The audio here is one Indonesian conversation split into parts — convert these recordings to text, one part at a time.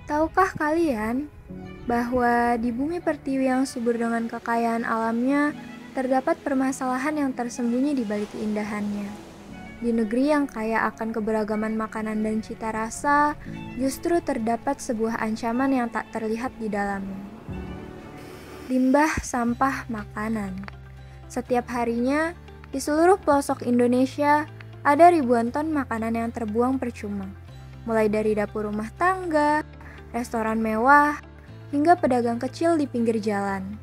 Tahukah kalian bahwa di bumi pertiwi yang subur dengan kekayaan alamnya, terdapat permasalahan yang tersembunyi di balik keindahannya. Di negeri yang kaya akan keberagaman makanan dan cita rasa, justru terdapat sebuah ancaman yang tak terlihat di dalamnya. Limbah sampah makanan. Setiap harinya, di seluruh pelosok Indonesia, ada ribuan ton makanan yang terbuang percuma. Mulai dari dapur rumah tangga, restoran mewah, hingga pedagang kecil di pinggir jalan.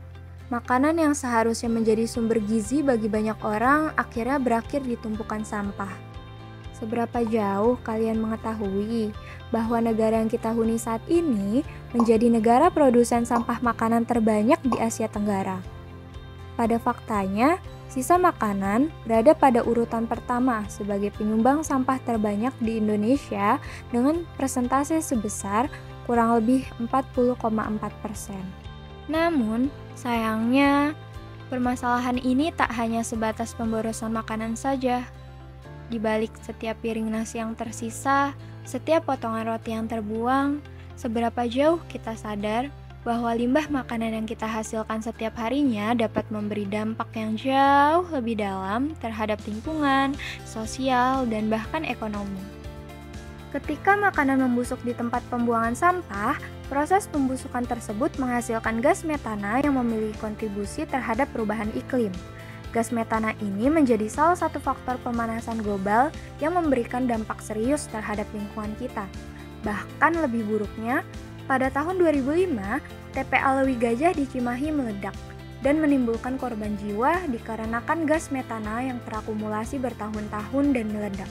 Makanan yang seharusnya menjadi sumber gizi bagi banyak orang akhirnya berakhir di tumpukan sampah. Seberapa jauh kalian mengetahui bahwa negara yang kita huni saat ini menjadi negara produsen sampah makanan terbanyak di Asia Tenggara? Pada faktanya, sisa makanan berada pada urutan pertama sebagai penyumbang sampah terbanyak di Indonesia dengan persentase sebesar kurang lebih 40,4%. Namun, sayangnya, permasalahan ini tak hanya sebatas pemborosan makanan saja. Di balik setiap piring nasi yang tersisa, setiap potongan roti yang terbuang, seberapa jauh kita sadar bahwa limbah makanan yang kita hasilkan setiap harinya dapat memberi dampak yang jauh lebih dalam terhadap lingkungan, sosial, dan bahkan ekonomi. Ketika makanan membusuk di tempat pembuangan sampah, proses pembusukan tersebut menghasilkan gas metana yang memiliki kontribusi terhadap perubahan iklim. Gas metana ini menjadi salah satu faktor pemanasan global yang memberikan dampak serius terhadap lingkungan kita. Bahkan lebih buruknya, pada tahun 2005, TPA Lewi Gajah di Cimahi meledak dan menimbulkan korban jiwa dikarenakan gas metana yang terakumulasi bertahun-tahun dan meledak.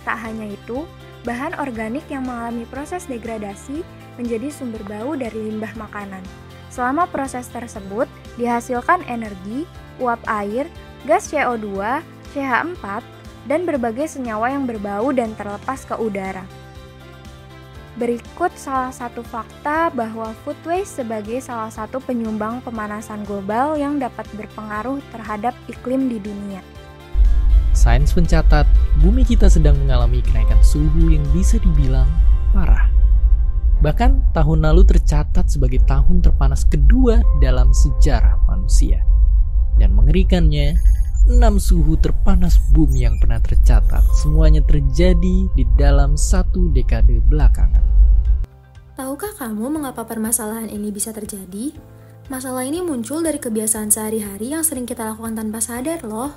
Tak hanya itu, bahan organik yang mengalami proses degradasi menjadi sumber bau dari limbah makanan. Selama proses tersebut, dihasilkan energi, uap air, gas CO2, CH4, dan berbagai senyawa yang berbau dan terlepas ke udara. Berikut salah satu fakta bahwa food waste sebagai salah satu penyumbang pemanasan global yang dapat berpengaruh terhadap iklim di dunia. Sains mencatat, bumi kita sedang mengalami kenaikan suhu yang bisa dibilang parah. Bahkan tahun lalu tercatat sebagai tahun terpanas kedua dalam sejarah manusia. Dan mengerikannya, 6 suhu terpanas bumi yang pernah tercatat semuanya terjadi di dalam 1 dekade belakangan. Tahukah kamu mengapa permasalahan ini bisa terjadi? Masalah ini muncul dari kebiasaan sehari-hari yang sering kita lakukan tanpa sadar loh.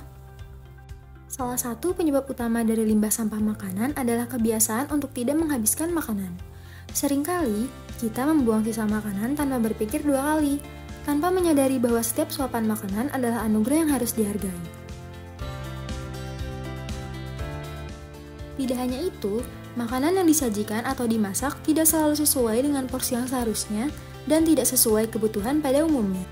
Salah satu penyebab utama dari limbah sampah makanan adalah kebiasaan untuk tidak menghabiskan makanan. Seringkali, kita membuang sisa makanan tanpa berpikir 2 kali, tanpa menyadari bahwa setiap suapan makanan adalah anugerah yang harus dihargai. Tidak hanya itu, makanan yang disajikan atau dimasak tidak selalu sesuai dengan porsi yang seharusnya dan tidak sesuai kebutuhan pada umumnya.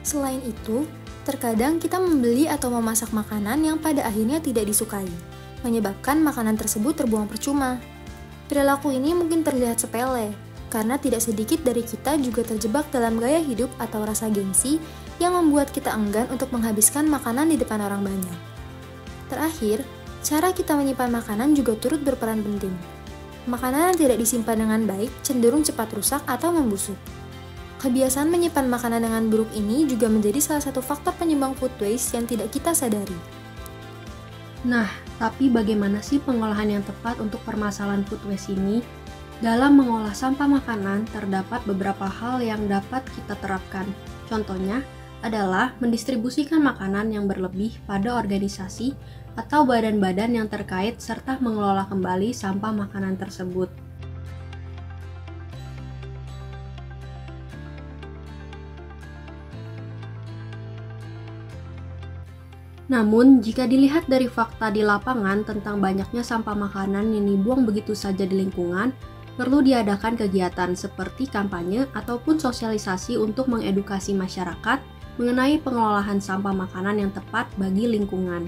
Selain itu, terkadang kita membeli atau memasak makanan yang pada akhirnya tidak disukai, menyebabkan makanan tersebut terbuang percuma. Perilaku ini mungkin terlihat sepele, karena tidak sedikit dari kita juga terjebak dalam gaya hidup atau rasa gengsi yang membuat kita enggan untuk menghabiskan makanan di depan orang banyak. Terakhir, cara kita menyimpan makanan juga turut berperan penting. Makanan yang tidak disimpan dengan baik cenderung cepat rusak atau membusuk. Kebiasaan menyimpan makanan dengan buruk ini juga menjadi salah satu faktor penyumbang food waste yang tidak kita sadari. Nah, tapi bagaimana sih pengolahan yang tepat untuk permasalahan food waste ini? Dalam mengolah sampah makanan, terdapat beberapa hal yang dapat kita terapkan. Contohnya adalah mendistribusikan makanan yang berlebih pada organisasi atau badan-badan yang terkait serta mengelola kembali sampah makanan tersebut. Namun, jika dilihat dari fakta di lapangan tentang banyaknya sampah makanan yang dibuang begitu saja di lingkungan, perlu diadakan kegiatan seperti kampanye ataupun sosialisasi untuk mengedukasi masyarakat mengenai pengelolaan sampah makanan yang tepat bagi lingkungan.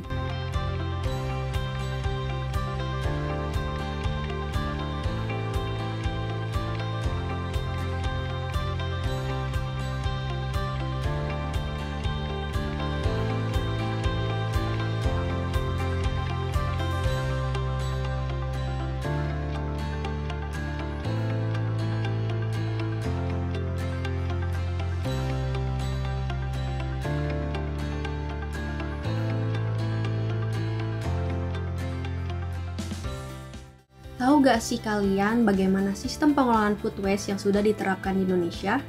Tahu gak sih kalian bagaimana sistem pengelolaan food waste yang sudah diterapkan di Indonesia?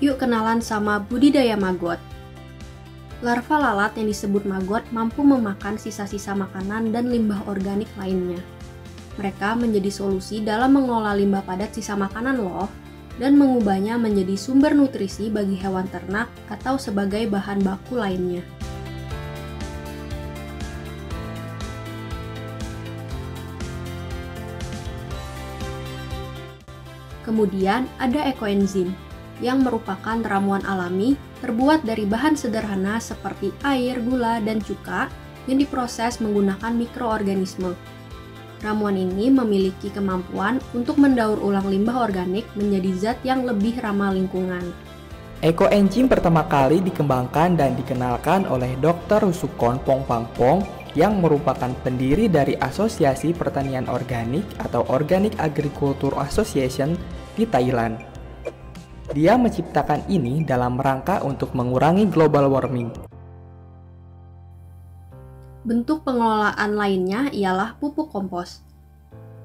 Yuk kenalan sama budidaya maggot. Larva lalat yang disebut maggot mampu memakan sisa-sisa makanan dan limbah organik lainnya. Mereka menjadi solusi dalam mengelola limbah padat sisa makanan loh, dan mengubahnya menjadi sumber nutrisi bagi hewan ternak atau sebagai bahan baku lainnya. Kemudian ada ekoenzim, yang merupakan ramuan alami terbuat dari bahan sederhana seperti air, gula, dan cuka yang diproses menggunakan mikroorganisme. Ramuan ini memiliki kemampuan untuk mendaur ulang limbah organik menjadi zat yang lebih ramah lingkungan. Ekoenzim pertama kali dikembangkan dan dikenalkan oleh Dr. Rusukon Pongpangpong yang merupakan pendiri dari Asosiasi Pertanian Organik atau Organic Agriculture Association di Thailand. Dia menciptakan ini dalam rangka untuk mengurangi global warming. Bentuk pengelolaan lainnya ialah pupuk kompos.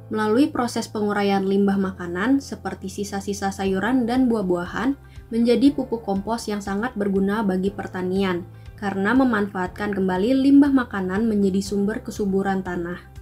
Melalui proses penguraian limbah makanan seperti sisa-sisa sayuran dan buah-buahan menjadi pupuk kompos yang sangat berguna bagi pertanian karena memanfaatkan kembali limbah makanan menjadi sumber kesuburan tanah.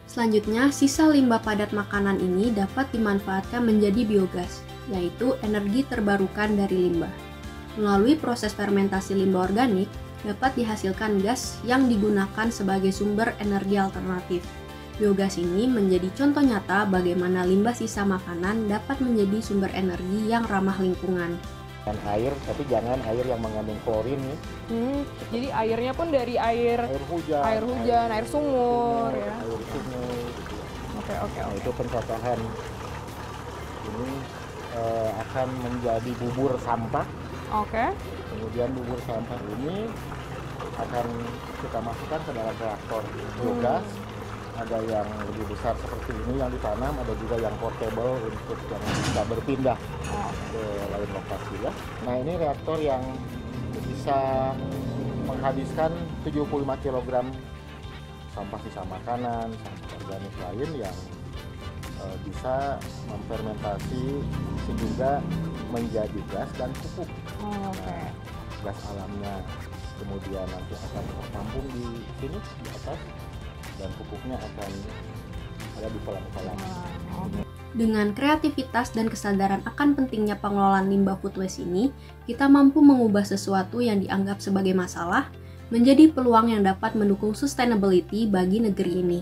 Selanjutnya, sisa limbah padat makanan ini dapat dimanfaatkan menjadi biogas, yaitu energi terbarukan dari limbah. Melalui proses fermentasi limbah organik, dapat dihasilkan gas yang digunakan sebagai sumber energi alternatif. Biogas ini menjadi contoh nyata bagaimana limbah sisa makanan dapat menjadi sumber energi yang ramah lingkungan. Air, tapi jangan air yang mengandung klorin ya. Jadi airnya pun dari air hujan, air sumur ya. Air sumur. Gitu. Oke. Nah, itu pencacahan ini akan menjadi bubur sampah. Oke. Kemudian bubur sampah ini akan kita masukkan ke dalam reaktor biogas. Ada yang lebih besar seperti ini yang ditanam, ada juga yang portable untuk yang bisa berpindah ke lain lokasi ya. Nah ini reaktor yang bisa menghabiskan 75 kg sampah sisa makanan, sampah organik lain yang bisa memfermentasi sehingga menjadi gas dan pupuk. Nah, gas alamnya kemudian nanti akan tertampung di sini di atas, dan pupuknya akan ada di kolam-kolam. Dengan kreativitas dan kesadaran akan pentingnya pengelolaan limbah food waste ini, kita mampu mengubah sesuatu yang dianggap sebagai masalah menjadi peluang yang dapat mendukung sustainability bagi negeri ini.